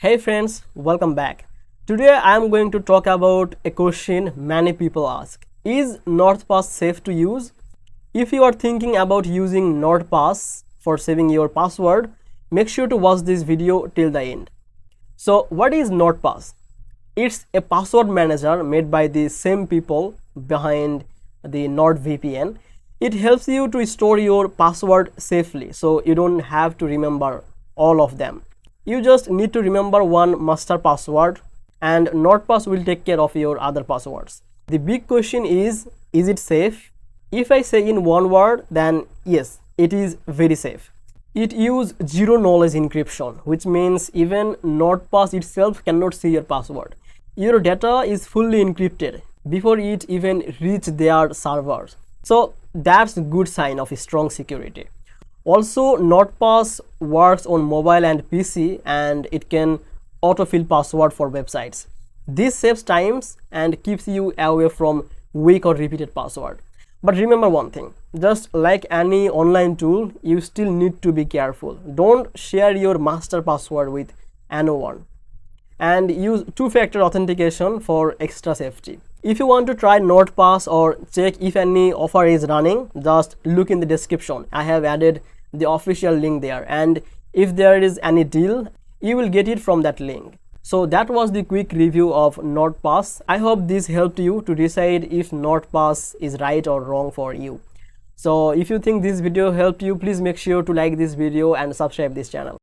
Hey friends, welcome back. Today I am going to talk about a question many people ask. Is NordPass safe to use? If you are thinking about using NordPass for saving your password, make sure to watch this video till the end. So what is NordPass? It's a password manager made by the same people behind the NordVPN. It helps you to store your password safely so you don't have to remember all of them. You just need to remember one master password and NordPass will take care of your other passwords. The big question is it safe? If I say in one word, then yes, it is very safe. It uses zero knowledge encryption, which means even NordPass itself cannot see your password. Your data is fully encrypted before it even reaches their servers. So that's a good sign of strong security. Also, NordPass works on mobile and PC and it can autofill password for websites. This saves times and keeps you away from weak or repeated password. But remember one thing, just like any online tool, you still need to be careful. Don't share your master password with anyone. And use two-factor authentication for extra safety. If you want to try NordPass or check if any offer is running, just look in the description. I have added the official link there, and if there is any deal, you will get it from that link. So that was the quick review of NordPass. I hope this helped you to decide if NordPass is right or wrong for you. So if you think this video helped you, please make sure to like this video and subscribe this channel.